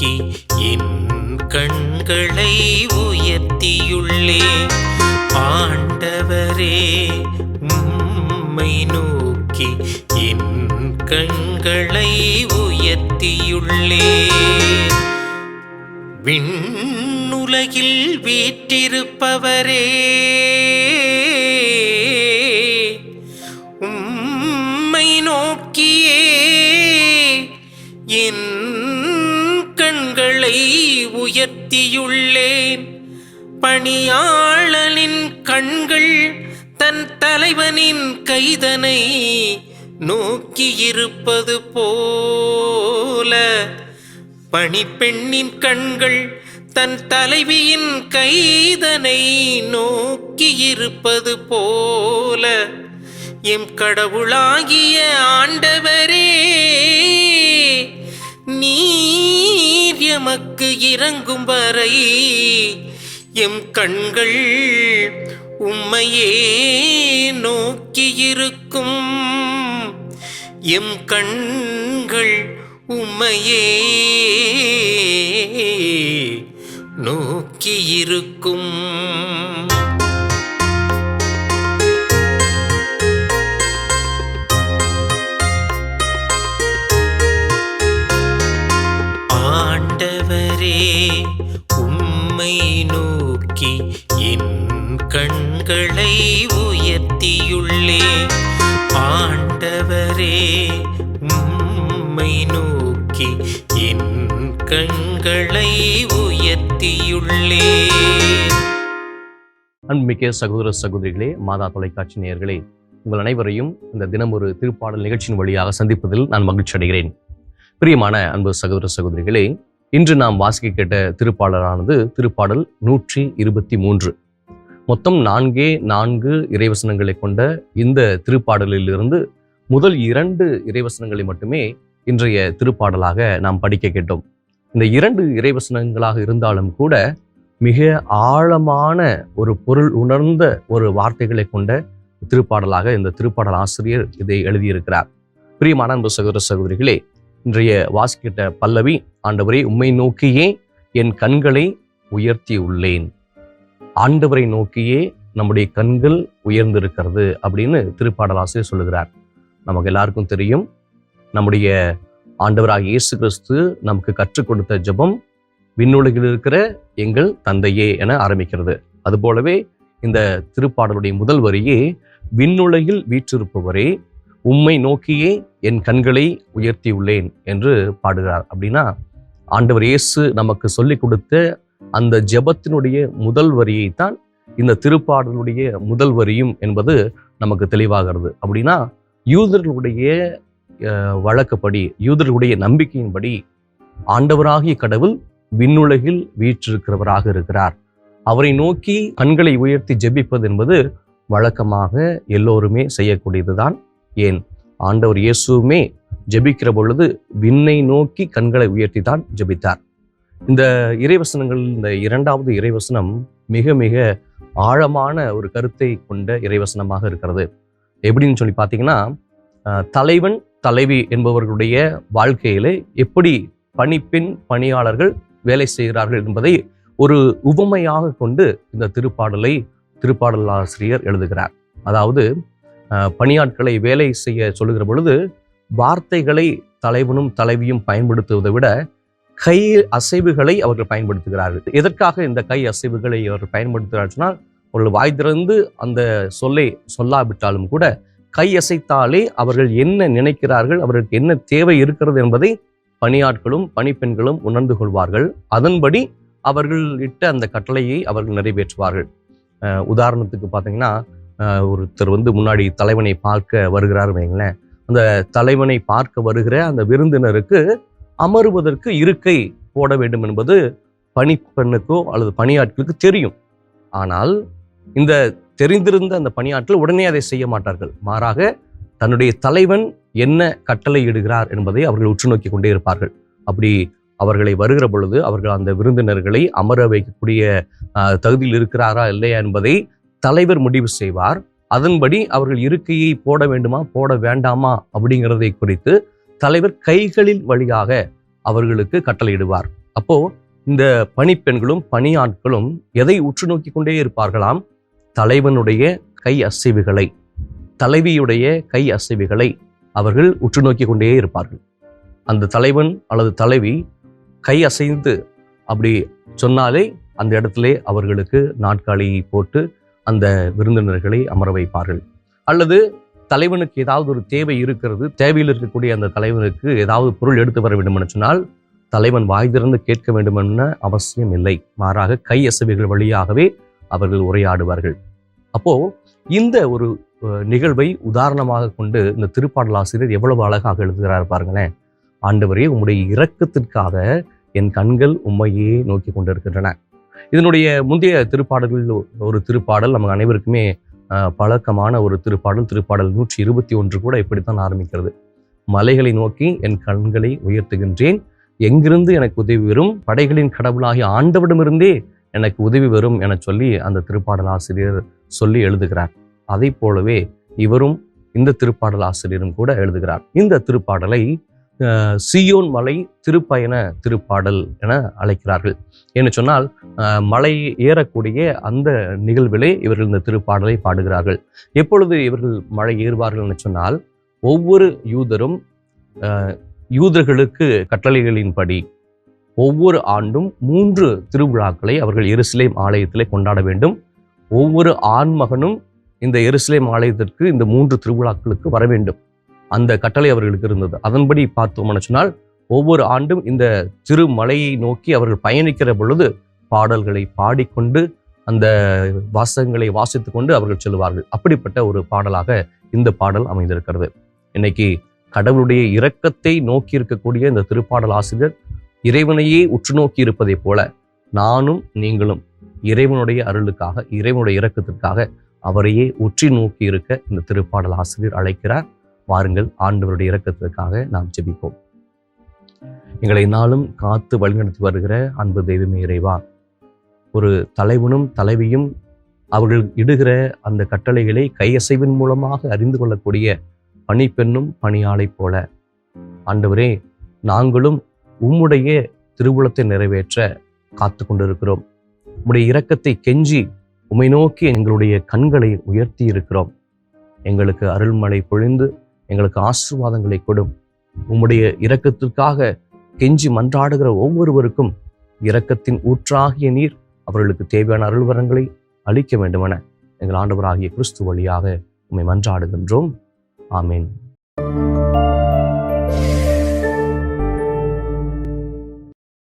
நோக்கி என் கண்களை உயர்த்தியுள்ளேன். ஆண்டவரே, உம்மை நோக்கி என் கண்களை உயர்த்தியுள்ளேன். விண்ணுலகில் வீற்றிருப்பவரே, உம்மை நோக்கியே என் கண்களை உயர்த்தியுள்ளேன். பணியாளனின் கண்கள் தன் தலைவனின் கைதனை நோக்கியிருப்பது போல, பணிப்பெண்ணின் கண்கள் தன் தலைவியின் கைதனை நோக்கியிருப்பது போல, எம் கடவுளாகிய ஆண்டவரே, நீர் எமக்கு இறங்கும் வரை எம் கண்கள் உம்மையே நோக்கியிருக்கும். எம் கண்கள் உம்மையே நோக்கியிருக்கும். ஆண்டவரே, உம்மை நோக்கி என் கண்களை உயர்த்தியுள்ளேன். ஆண்டவரே, உம்மை நோக்கி என் கண்களை உயர்த்தியுள்ளேன். அன்புமிக்க சகோதர சகோதரிகளே, மாதா தொலைக்காட்சி நேயர்களே, உங்கள் அனைவரையும் இந்த தினம் ஒரு திருப்பாடல் நிகழ்ச்சியின் வழியாக சந்திப்பதில் நான் மகிழ்ச்சி அடைகிறேன். பிரியமான அன்பு சகோதர சகோதரிகளே, இன்று நாம் வாசிக்க கேட்ட திருப்பாடலானது திருப்பாடல் 123. மொத்தம் 4 இறைவசனங்களை கொண்ட இந்த திருப்பாடலிலிருந்து முதல் 2 இறைவசனங்களை மட்டுமே இன்றைய திருப்பாடலாக நாம் படிக்க கேட்டோம். இந்த 2 இறைவசனங்களாக இருந்தாலும் கூட மிக ஆழமான ஒரு பொருள் உணர்ந்த ஒரு வார்த்தைகளை கொண்ட திருப்பாடலாக இந்த திருப்பாடல் ஆசிரியர் இதை எழுதியிருக்கிறார். பிரியமான அன்பு சகோதர சகோதரிகளே, இன்றைய வாசிக்கிட்ட பல்லவி, ஆண்டவரே, உம்மை நோக்கியே என் கண்களை உயர்த்தி உள்ளேன். ஆண்டவரை நோக்கியே நம்முடைய கண்கள் உயர்ந்திருக்கிறது அப்படின்னு திருப்பாடல் ஆசிரியர் சொல்லுகிறார். நமக்கு எல்லாருக்கும் தெரியும், நம்முடைய ஆண்டவராகிய இயேசு கிறிஸ்து நமக்கு கற்றுக் கொடுத்த ஜெபம் விண்ணுலகில் இருக்கிற எங்கள் தந்தையே என ஆரம்பிக்கிறது. அதுபோலவே இந்த திருப்பாடலுடைய முதல் வரியே, விண்ணுலகில் வீற்றிருப்பவரே, உம்மை நோக்கியே என் கண்களை உயர்த்தி உள்ளேன் என்று பாடுகிறார். அப்படின்னா ஆண்டவர் இயேசு நமக்கு சொல்லிக் கொடுத்த அந்த ஜெபத்தினுடைய முதல் வரியைத்தான் இந்த திருப்பாடலுடைய முதல் வரியும் என்பது நமக்கு தெளிவாகிறது. அப்படின்னா யூதர்களுடைய வழக்கப்படி, யூதர்களுடைய நம்பிக்கையின்படி ஆண்டவராகிய கடவுள் விண்ணுலகில் வீற்றிருக்கிறவராக இருக்கிறார். அவரை நோக்கி கண்களை உயர்த்தி ஜெபிப்பது என்பது வழக்கமாக எல்லோருமே செய்யக்கூடியதுதான். ஏன், ஆண்டவர் இயேசுவுமே ஜெபிக்கிற பொழுது விண்ணை நோக்கி கண்களை உயர்த்தி தான் ஜெபித்தார். இந்த இறைவசனங்கள், இந்த 2வது இறைவசனம் மிக மிக ஆழமான ஒரு கருத்தை கொண்ட இறைவசனமாக இருக்கிறது. எப்படின்னு சொல்லி பார்த்தீங்கன்னா, தலைவன் தலைவி என்பவர்களுடைய வாழ்க்கையிலே எப்படி பணிப்பெண் பணியாளர்கள் வேலை செய்கிறார்கள் என்பதை ஒரு உவமையாக கொண்டு இந்த திருப்பாடல் ஆசிரியர் எழுதுகிறார். அதாவது பணியாட்களை வேலை செய்ய சொல்லுகிற பொழுது வார்த்தைகளை தலைவனும் தலைவியும் பயன்படுத்துவதை விட கை அசைவுகளை அவர்கள் பயன்படுத்துகிறார்கள். எதற்காக இந்த கை அசைவுகளை அவர்கள் பயன்படுத்துகிறார்கள் சொன்னால், அவர்கள் வாய் திறந்து அந்த சொல்லை சொல்லாவிட்டாலும் கூட கை அசைத்தாலே அவர்கள் என்ன நினைக்கிறார்கள், அவர்களுக்கு என்ன தேவை இருக்கிறது என்பதை பணியாட்களும் பணிப்பெண்களும் உணர்ந்து கொள்வார்கள். அதன்படி அவர்கள் இட்ட அந்த கட்டளையை அவர்கள் நிறைவேற்றுவார்கள். உதாரணத்துக்கு பார்த்தீங்கன்னா, ஒருத்தர் முன்னாடி தலைவனை பார்க்க வருகிறார் வைங்களேன். அந்த தலைவனை பார்க்க வருகிற அந்த விருந்தினருக்கு அமருவதற்கு இருக்கை போட வேண்டும் என்பது பணிப்பெண்ணுக்கோ அல்லது பணியாட்களுக்கு தெரியும். ஆனால் இந்த தெரிந்திருந்த அந்த பணியாட்கள் உடனே அதை செய்ய மாட்டார்கள். மாறாக தன்னுடைய தலைவன் என்ன கட்டளை இடுகிறார் என்பதை அவர்கள் உற்று நோக்கி கொண்டே இருப்பார்கள். அப்படி அவர்களை வருகிற பொழுது அவர்கள் அந்த விருந்தினர்களை அமர வைக்கக்கூடிய தகுதியில் இருக்கிறாரா இல்லையா என்பதை தலைவர் முடிவு செய்வார். அதன்படி அவர்கள் இருக்கையை போட வேண்டுமா போட வேண்டாமா அப்படிங்கிறதை குறித்து தலைவர் கைகளில் வழியாக அவர்களுக்கு கட்டளையிடுவார். அப்போ இந்த பணிப்பெண்களும் பணியாட்களும் எதை உற்று நோக்கி கொண்டே இருப்பார்களாம்? தலைவனுடைய கை அசைவுகளை, தலைவியுடைய கை அசைவுகளை அவர்கள் உற்று நோக்கி கொண்டே இருப்பார்கள். அந்த தலைவன் அல்லது தலைவி கை அசைந்து அப்படி சொன்னாலே அந்த இடத்திலே அவர்களுக்கு நாற்காலியை போட்டு அந்த விருந்தினர்களை அமர வைப்பார்கள். அல்லது தலைவனுக்கு ஏதாவது ஒரு தேவை இருக்கிறது, தேவையில் இருக்கக்கூடிய அந்த தலைவனுக்கு ஏதாவது பொருள் எடுத்து வர வேண்டும் என்று சொன்னால் தலைவன் வாய் திறந்து கேட்க வேண்டும் என்ற அவசியம் இல்லை. மாறாக கை அசைவுகள் வழியாகவே அவர்கள் உரையாடுவார்கள். அப்போ இந்த ஒரு நிகழ்வை உதாரணமாக கொண்டு இந்த திருப்பாடல் ஆசிரியர் எவ்வளவு அழகாக எழுதுகிறார் பாருங்களேன். ஆண்டவரே, உம்முடைய இரக்கத்திற்காக என் கண்கள் உம்மையே நோக்கி கொண்டிருக்கின்றன. இதனுடைய முந்தைய திருப்பாடல்களில் ஒரு திருப்பாடல் நமக்கு அனைவருக்குமே பழக்கமான ஒரு திருப்பாடல், திருப்பாடல் 121 கூட இப்படித்தான் ஆரம்பிக்கிறது. மலைகளை நோக்கி என் கண்களை உயர்த்துகின்றேன், எங்கிருந்து எனக்கு உதவி வரும்? படைகளின் கடவுளாகிய ஆண்டவரிடமிருந்தே எனக்கு உதவி வரும் என சொல்லி அந்த திருப்பாடல் ஆசிரியர் சொல்லி எழுதுகிறார். அதை போலவே இவரும் இந்த திருப்பாடல் ஆசிரியரும் கூட எழுதுகிறார். இந்த திருப்பாடலை சீயோன் மலை திருப்பயண திருப்பாடல் என அழைக்கிறார்கள். என்று சொன்னால் மலை ஏறக்கூடிய அந்த நிகழ்விலே இவர்கள் இந்த திருப்பாடலை பாடுகிறார்கள். எப்பொழுது இவர்கள் மலை ஏறுவார்கள் என்று சொன்னால், ஒவ்வொரு யூதரும் யூதர்களுக்கு கட்டளைகளின்படி ஒவ்வொரு ஆண்டும் 3 திருவிழாக்களை அவர்கள் எருசலேம் ஆலயத்திலே கொண்டாட வேண்டும். ஒவ்வொரு ஆண்மகனும் இந்த எருசலேம் ஆலயத்திற்கு இந்த 3 திருவிழாக்களுக்கு வர வேண்டும். அந்த கட்டளை அவர்களுக்கு இருந்தது. அதன்படி பார்த்தோம்னு சொன்னால் ஒவ்வொரு ஆண்டும் இந்த திருமலையை நோக்கி அவர்கள் பயணிக்கிற பொழுது பாடல்களை பாடிக்கொண்டு அந்த வாசகங்களை வாசித்து கொண்டு அவர்கள் செல்வார்கள். அப்படிப்பட்ட ஒரு பாடலாக இந்த பாடல் அமைந்திருக்கிறது. இன்னைக்கு கடவுளுடைய இரக்கத்தை நோக்கி இருக்கக்கூடிய இந்த திருப்பாடல் ஆசிரியர் இறைவனையே உற்று நோக்கி இருப்பதை போல நானும் நீங்களும் இறைவனுடைய அருளுக்காக, இறைவனுடைய இரக்கத்திற்காக அவரையே உற்றி நோக்கி இருக்க இந்த திருப்பாடல் ஆசிரியர் அழைக்கிறார். வாருங்கள், ஆண்டவருடைய இரக்கத்திற்காக நாம் ஜெபிப்போம். எங்களை நாளும் காத்து வழிநடத்தி வருகிற அன்பு தெய்வமே இறைவா, ஒரு தலைவனும் தலைவியும் அவர்கள் இடுகிற அந்த கட்டளைகளை கையசைவின் மூலமாக அறிந்து கொள்ளக்கூடிய பணிப்பெண்ணும் பணியாளை போல ஆண்டவரே, நாங்களும் உம்முடைய திருவுளத்தை நிறைவேற்ற காத்து கொண்டிருக்கிறோம். உம்முடைய இரக்கத்தை கெஞ்சி உம்மை நோக்கி எங்களுடைய கண்களை உயர்த்தி இருக்கிறோம். எங்களுக்கு அருள்மழை பொழிந்து எங்களுக்கு ஆசீர்வாதங்களை கொடும். உம்முடைய இரக்கத்திற்காக கெஞ்சி மன்றாடுகிற ஒவ்வொருவருக்கும் இரக்கத்தின் ஊற்றாகிய நீர் அவர்களுக்கு தேவையான அருள்வரங்களை அளிக்க வேண்டுமென எங்கள் ஆண்டவராகிய கிறிஸ்து வழியாக உம்மை மன்றாடுகின்றோம். ஆமேன்.